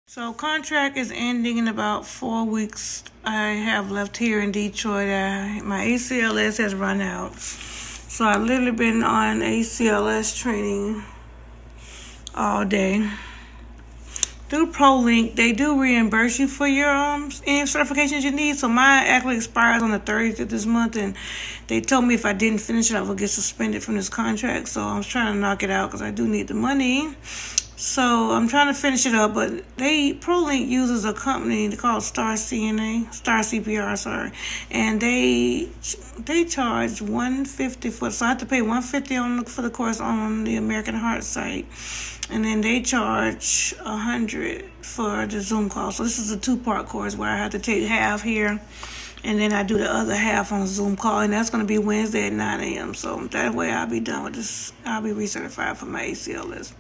So contract is ending in about 4 weeks. I have left here in Detroit. My ACLS has run out. So I've literally been on ACLS training all day. Through ProLink, they do reimburse you for your any certifications you need. So mine actually expires on the 30th of this month, and they told me if I didn't finish it, I would get suspended from this contract. So I was trying to knock it out because I do need the money. So I'm trying to finish it up, but ProLink uses a company called Star CPR, and they charge $150 for. So I have to pay $150 for the course on the American Heart site, and then they charge $100 for the Zoom call. So this is a 2-part course where I have to take half here, and then I do the other half on a Zoom call, and that's going to be Wednesday at 9 a.m. So that way I'll be done with this. I'll be recertified for my ACLS.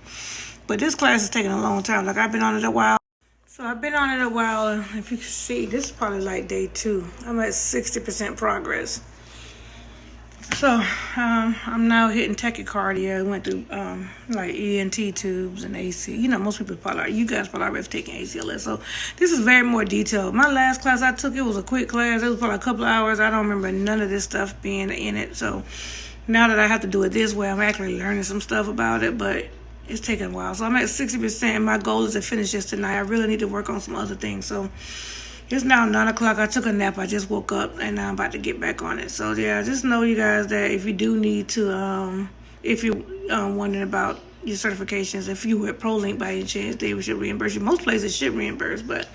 But this class is taking a long time. Like, I've been on it a while. So I've been on it a while. And if you can see, this is probably like day 2. I'm at 60% progress. So I'm now hitting tachycardia. I went through like ENT tubes and AC. You know, most people you guys probably already taking ACLS. So this is very more detailed. My last class I took, it was a quick class. It was probably a couple of hours. I don't remember none of this stuff being in it. So now that I have to do it this way, I'm actually learning some stuff about it. But it's taking a while. So I'm at 60%, and my goal is to finish this tonight. I really need to work on some other things. So it's now 9 o'clock. I took a nap. I just woke up, and now I'm about to get back on it. So, yeah, just know, you guys, that if you do need to, if you're wondering about your certifications, if you were at ProLink by any chance, they should reimburse you. Most places should reimburse, but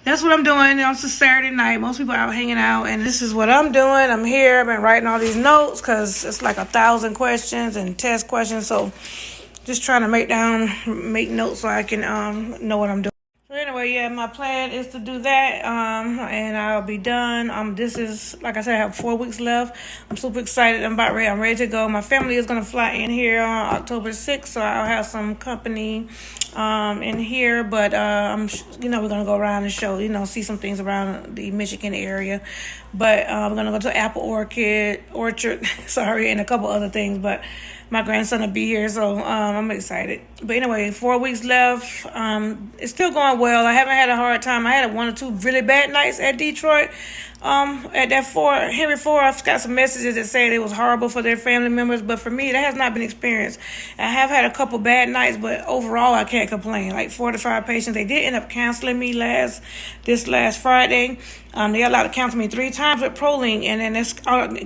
that's what I'm doing. It's a Saturday night. Most people are out hanging out, and this is what I'm doing. I'm here. I've been writing all these notes because it's like 1,000 questions and test questions. So just trying to make notes so I can know what I'm doing. So anyway, yeah, my plan is to do that, and I'll be done. This is, like I said, I have 4 weeks left. I'm super excited. I'm ready to go. My family is gonna fly in here on October 6th, so I'll have some company in here. But we're gonna go around and show, see some things around the Michigan area. But we're gonna go to Apple Orchard, and a couple other things. But my grandson will be here, so I'm excited. But anyway, 4 weeks left. It's still going well. I haven't had a hard time. I had 1 or 2 really bad nights at Detroit. At that Henry Ford, I've got some messages that say it was horrible for their family members, but for me, that has not been experienced. I have had a couple bad nights, but overall, I can't complain. Like 4 to 5 patients, they did end up canceling me this last Friday. They allowed to cancel me 3 times with ProLink, and then it's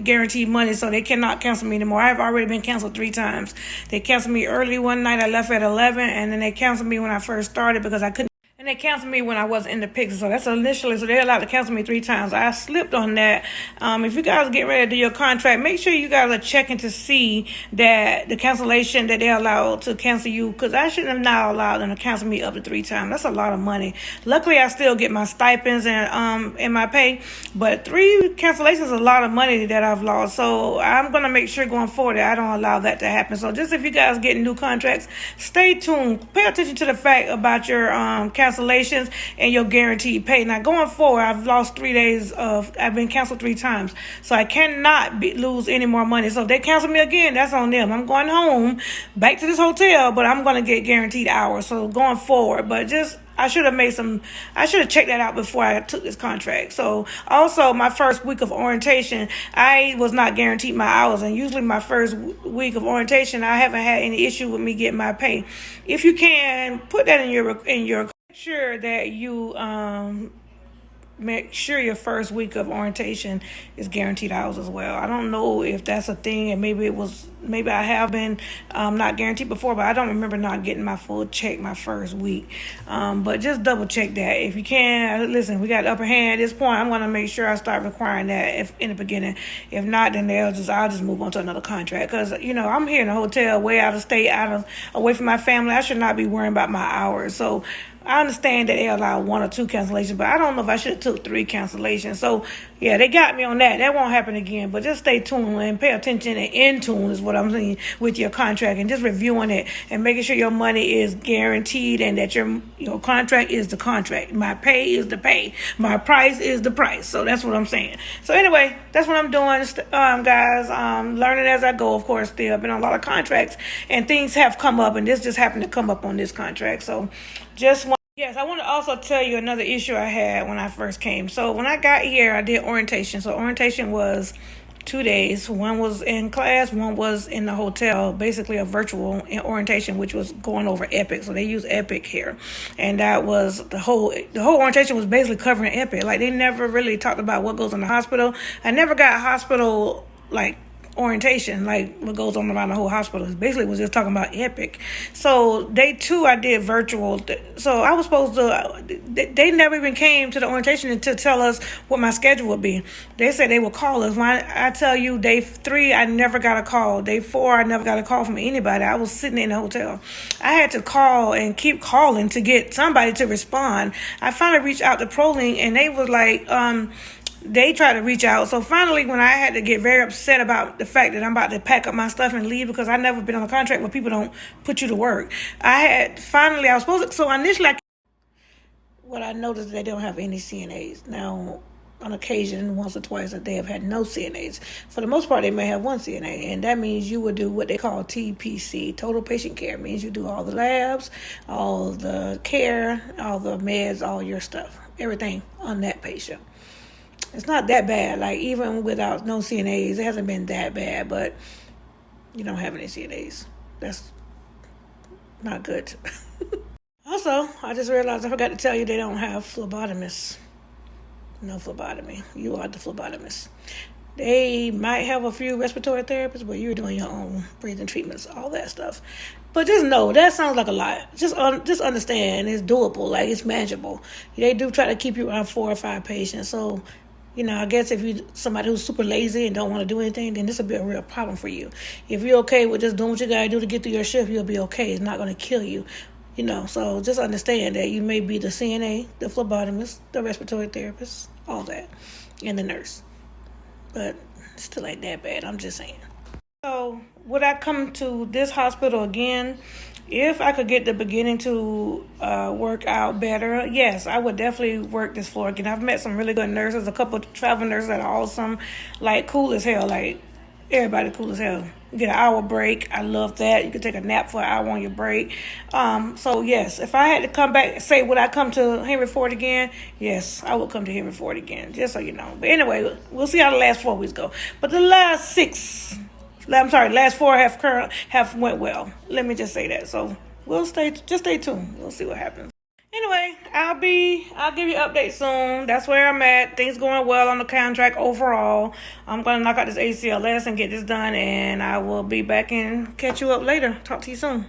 guaranteed money, so they cannot cancel me anymore. I've already been canceled 3 times. They canceled me early one night. I left at 11, and then they canceled me when I first started because I couldn't. And they canceled me when I wasn't in the picture. So that's initially, so they're allowed to cancel me 3 times. I slipped on that. If you guys get ready to do your contract, make sure you guys are checking to see that the cancellation that they're allowed to cancel you, because I shouldn't have not allowed them to cancel me up to 3 times. That's a lot of money. Luckily, I still get my stipends and my pay, but 3 cancellations is a lot of money that I've lost. So I'm going to make sure going forward that I don't allow that to happen. So just if you guys get new contracts, stay tuned. Pay attention to the fact about your cancellations and your guaranteed pay. Now, going forward, I've lost 3 days I've been canceled 3 times. So I cannot lose any more money. So if they cancel me again, that's on them. I'm going home, back to this hotel, but I'm going to get guaranteed hours. So going forward, but I should have checked that out before I took this contract. So also my first week of orientation, I was not guaranteed my hours. And usually my first week of orientation, I haven't had any issue with me getting my pay. If you can, put that in your sure that you make sure your first week of orientation is guaranteed hours as well. I don't know if that's a thing, and maybe I have been not guaranteed before, but I don't remember not getting my full check my first week. But just double check that. If you can, listen, we got the upper hand at this point. I'm going to make sure I start requiring that in the beginning. If not, then I'll just move on to another contract, because I'm here in a hotel way out of state, away from my family. I should not be worrying about my hours. So I understand that they allow 1 or 2 cancellations, but I don't know if I should have took 3 cancellations. So, yeah, they got me on that. That won't happen again. But just stay tuned and pay attention and in tune is what I'm saying with your contract, and just reviewing it and making sure your money is guaranteed and that your contract is the contract. My pay is the pay. My price is the price. So that's what I'm saying. So anyway, that's what I'm doing, guys. Learning as I go, of course. Still, I've been on a lot of contracts, and things have come up, and this just happened to come up on this contract. So just Yes, I want to also tell you another issue I had when I first came. So when I got here, I did orientation. So orientation was 2 days. One was in class, one was in the hotel, basically a virtual orientation, which was going over Epic. So they use Epic here. And that was the whole orientation was basically covering Epic. Like they never really talked about what goes in the hospital. I never got hospital like orientation, like what goes on around the whole hospital. Basically was just talking about Epic. So day 2 I did virtual. So I was supposed to, they never even came to the orientation to tell us what my schedule would be. They said they would call us. When I tell you day 3 I never got a call. Day 4 I never got a call from anybody. I was sitting in the hotel. I had to call and keep calling to get somebody to respond. I finally reached out to ProLink and they was like, they tried to reach out. So finally, when I had to get very upset about the fact that I'm about to pack up my stuff and leave because I've never been on a contract where people don't put you to work. I was supposed to, so initially, what I noticed, they don't have any CNAs. Now, on occasion, once or twice a day, have had no CNAs. For the most part, they may have one CNA, and that means you would do what they call TPC, total patient care. It means you do all the labs, all the care, all the meds, all your stuff, everything on that patient. It's not that bad. Like, even without no CNAs, it hasn't been that bad, but you don't have any CNAs. That's not good. Also, I just realized I forgot to tell you they don't have phlebotomists. No phlebotomy. You are the phlebotomist. They might have a few respiratory therapists, but you're doing your own breathing treatments, all that stuff. But just know, that sounds like a lot. Just understand it's doable, like it's manageable. They do try to keep you around 4 or 5 patients, so I guess if you're somebody who's super lazy and don't want to do anything, then this will be a real problem for you. If you're okay with just doing what you got to do to get through your shift, you'll be okay. It's not going to kill you. So just understand that you may be the CNA, the phlebotomist, the respiratory therapist, all that, and the nurse. But it still ain't that bad, I'm just saying. So would I come to this hospital again? If I could get the beginning to work out better, yes, I would definitely work this floor again. I've met some really good nurses, a couple of travel nurses that are awesome, like cool as hell, like everybody cool as hell. You get an hour break. I love that. You can take a nap for an hour on your break. So yes, if I had to come back, say, would I come to Henry Ford again? Yes, I would come to Henry Ford again, just so you know. But anyway, we'll see how the last 4 weeks go. But the last 4 have went well. Let me just say that. So just stay tuned. We'll see what happens. Anyway, I'll give you an update soon. That's where I'm at. Things going well on the contract overall. I'm going to knock out this ACLS and get this done, and I will be back and catch you up later. Talk to you soon.